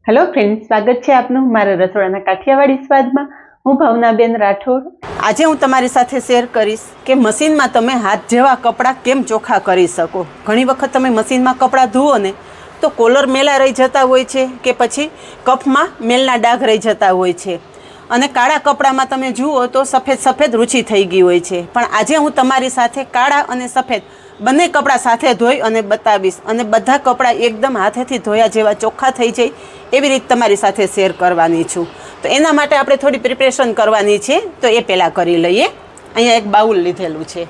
Hello friends, સ્વાગત છે આપનું મારા રસોડાના કાઠિયાવાડી સ્વાદમાં. હું ભાવનાબેન રાઠોડ. આજે હું તમારી સાથે શેર કરીશ કે મશીનમાં તમે હાથ જેવા કપડાં કેમ ચોખ્ખા કરી શકો. ઘણી વખત તમે મશીનમાં કપડાં ધુઓ ને તો કોલર મેલા રહી જતા હોય છે કે પછી કફમાં મેલના ડાઘ રહી જતા હોય છે અને કાળા કપડામાં તમે જુઓ તો સફેદ સફેદ રૂચી થઈ ગઈ હોય છે. પણ આજે હું તમારી સાથે કાળા અને સફેદ બંને કપડાં સાથે ધોઈ અને બતાવીશ અને બધા કપડાં એકદમ હાથેથી ધોયા જેવા ચોખ્ખા થઈ જાય એવી રીતે તમારી સાથે શેર કરવાની છું. તો એના માટે આપણે થોડી પ્રિપરેશન કરવાની છે, તો એ પહેલાં કરી લઈએ. અહીંયા એક બાઉલ લીધેલું છે,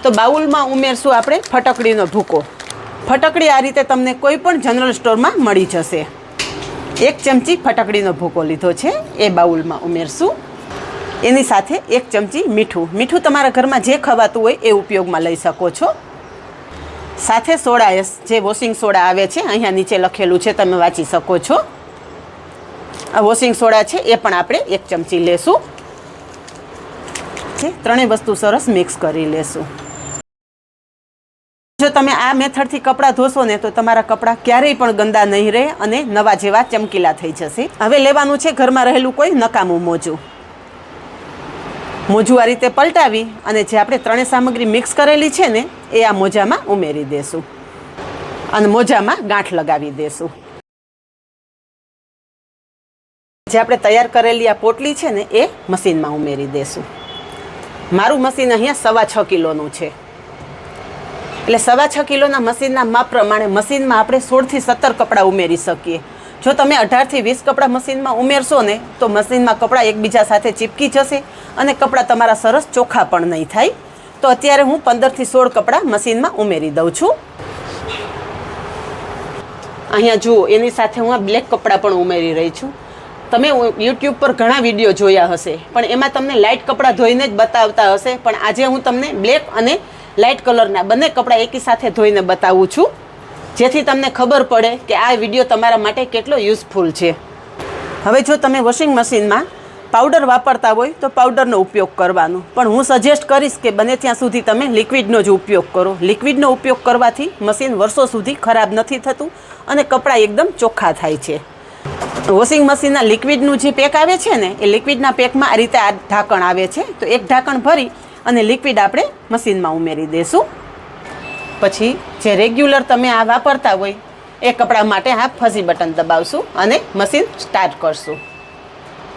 તો બાઉલમાં ઉમેરશું આપણે ફટકડીનો ભૂકો. ફટકડી આ રીતે તમને કોઈ પણ જનરલ સ્ટોરમાં મળી જશે. 1 ચમચી ફટકડીનો ભૂકો લીધો છે, એ બાઉલમાં ઉમેરશું. એની સાથે 1 ચમચી મીઠું. મીઠું તમારા ઘરમાં જે ખવાતું હોય એ ઉપયોગમાં લઈ શકો છો. સાથે સોડા એસ, જે વોશિંગ સોડા આવે છે, અહીંયા નીચે લખેલું છે, તમે વાંચી શકો છો. આ વોશિંગ સોડા છે, એ પણ આપણે 1 ચમચી લેશું. ત્રણેય વસ્તુ સરસ મિક્સ કરી લેશું. જો તમે આ મેથડથી કપડાં ધોશો ને તો તમારા કપડાં ક્યારેય પણ ગંદા નહીં રહે અને નવા જેવા ચમકીલા થઈ જશે. હવે લેવાનું છે ઘરમાં રહેલું કોઈ નકામું મોજું. મોજું આ રીતે પલટાવી અને જે આપણે ત્રણેય સામગ્રી મિક્સ કરેલી છે ને એ આ મોજામાં ઉમેરી દેશું અને મોજામાં ગાંઠ લગાવી દેશું. જે આપણે તૈયાર કરેલી આ પોટલી છે ને એ મશીનમાં ઉમેરી દેશું. મારું મશીન અહીંયા 6.5 કિલોનું છે, એટલે 6.5 કિલોના મશીનના માપ પ્રમાણે મશીનમાં આપણે 16 થી 17 કપડાં ઉમેરી શકીએ. જો તમે 18 થી 20 કપડાં મશીનમાં ઉમેરશો ને તો મશીનમાં કપડાં એકબીજા સાથે ચીપકી જશે અને કપડાં તમારા સરસ ચોખ્ખા પણ નહીં થાય. તો અત્યારે હું 15 થી 16 કપડાં મશીનમાં ઉમેરી દઉં છું. અહીંયા જુઓ, એની સાથે હું આ બ્લેક કપડાં પણ ઉમેરી રહી છું. તમે યુટ્યુબ પર ઘણા વિડીયો જોયા હશે, પણ એમાં તમને લાઇટ કપડાં ધોઈને જ બતાવતા હશે, પણ આજે હું તમને બ્લેક અને લાઇટ કલરના બંને કપડાં એકી સાથે ધોઈને બતાવું છું, જેથી તમને ખબર પડે કે આ વિડીયો તમારા માટે કેટલો યુઝફુલ છે. હવે જો તમે વોશિંગ મશીનમાં પાવડર વાપરતા હોય તો પાવડરનો ઉપયોગ કરવાનો, પણ હું સજેસ્ટ કરીશ કે બને ત્યાં સુધી તમે લિક્વિડનો જ ઉપયોગ કરો. લિક્વિડનો ઉપયોગ કરવાથી મશીન વર્ષો સુધી ખરાબ નથી થતું અને કપડાં એકદમ ચોખ્ખા થાય છે. વોશિંગ મશીનના લિક્વિડનું જે પેક આવે છે ને એ લિક્વિડના પેકમાં આ રીતે આ ઢાંકણ આવે છે, તો એક ઢાંકણ ભરી અને લિક્વિડ આપણે મશીનમાં ઉમેરી દઈશું. પછી જે રેગ્યુલર તમે આ વાપરતા હોય એ કપડાં માટે આ ફઝી બટન દબાવશું અને મશીન સ્ટાર્ટ કરશું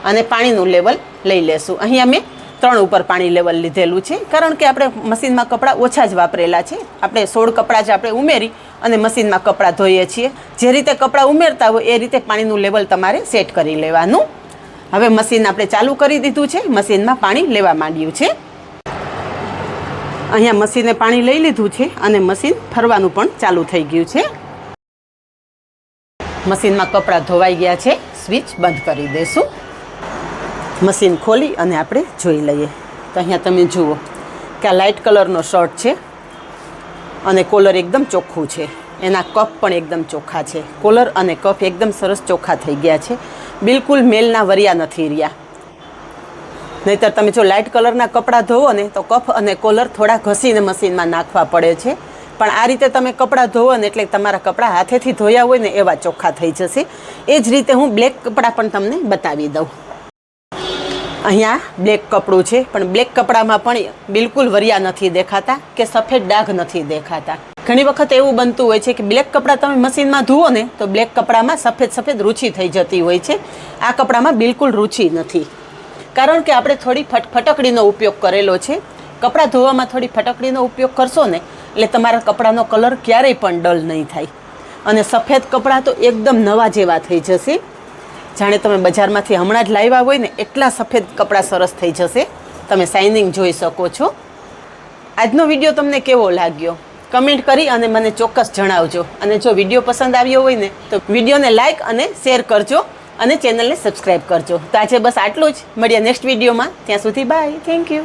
અને પાણીનું લેવલ લઈ લેશું. અહીંયા મેં 3 ઉપર પાણી લેવલ લીધેલું છે, કારણ કે આપણે મશીનમાં કપડાં ઓછા જ વાપરેલા છે. આપણે 16 કપડાં જ આપણે ઉમેરી અને મશીનમાં કપડાં ધોઈએ છીએ. જે રીતે કપડાં ઉમેરતા હોય એ રીતે પાણીનું લેવલ તમારે સેટ કરી લેવાનું. હવે મશીન આપણે ચાલુ કરી દીધું છે, મશીનમાં પાણી લેવા માંડ્યું છે. અહીંયા મશીને પાણી લઈ લીધું છે અને મશીન ફરવાનું પણ ચાલુ થઈ ગયું છે. મશીનમાં કપડાં ધોવાઈ ગયા છે, સ્વિચ બંધ કરી દઈશું. મશીન ખોલી અને આપણે જોઈ લઈએ. તો અહીંયા તમે જુઓ કે આ લાઇટ કલરનો શર્ટ છે અને કોલર એકદમ ચોખ્ખું છે. એના કફ પણ એકદમ ચોખ્ખા છે. કોલર અને કફ એકદમ સરસ ચોખ્ખા થઈ ગયા છે, બિલકુલ મેલના વર્યા નથી રહ્યા. નહીંતર તમે જો લાઇટ કલરના કપડાં ધોવો ને તો કફ અને કોલર થોડા ઘસીને મશીનમાં નાખવા પડે છે, પણ આ રીતે તમે કપડાં ધોવો ને એટલે તમારા કપડાં હાથેથી ધોયા હોય ને એવા ચોખ્ખા થઈ જશે. એ જ રીતે હું બ્લેક કપડાં પણ તમને બતાવી દઉં. અહીંયા બ્લેક કપડું છે, પણ બ્લેક કપડામાં પણ બિલકુલ વર્યા નથી દેખાતા કે સફેદ ડાઘ નથી દેખાતા. ઘણી વખત એવું બનતું હોય છે કે બ્લેક કપડાં તમે મશીનમાં ધુઓ ને તો બ્લેક કપડામાં સફેદ સફેદ રૂચી થઈ જતી હોય છે. આ કપડામાં બિલકુલ રૂચી નથી, કારણ કે આપણે થોડી ફટકડીનો ઉપયોગ કરેલો છે. કપડાં ધોવામાં થોડી ફટકડીનો ઉપયોગ કરશો ને એટલે તમારા કપડાનો કલર ક્યારેય પણ ડલ નહીં થાય અને સફેદ કપડાં તો એકદમ નવા જેવા થઈ જશે. જાણે તમે બજારમાંથી હમણાં જ લાવ્યા હોય ને એટલા સફેદ કપડાં સરસ થઈ જશે. તમે શાઇનિંગ જોઈ શકો છો. આજનો વિડીયો તમને કેવો લાગ્યો કમેન્ટ કરી અને મને ચોક્કસ જણાવજો. અને જો વિડીયો પસંદ આવ્યો હોય ને તો વિડીયોને લાઇક અને શેર કરજો અને ચેનલને સબસ્ક્રાઈબ કરજો. તો આજે બસ આટલું જ. મળીએ નેક્સ્ટ વિડીયોમાં. ત્યાં સુધી બાય. Thank you.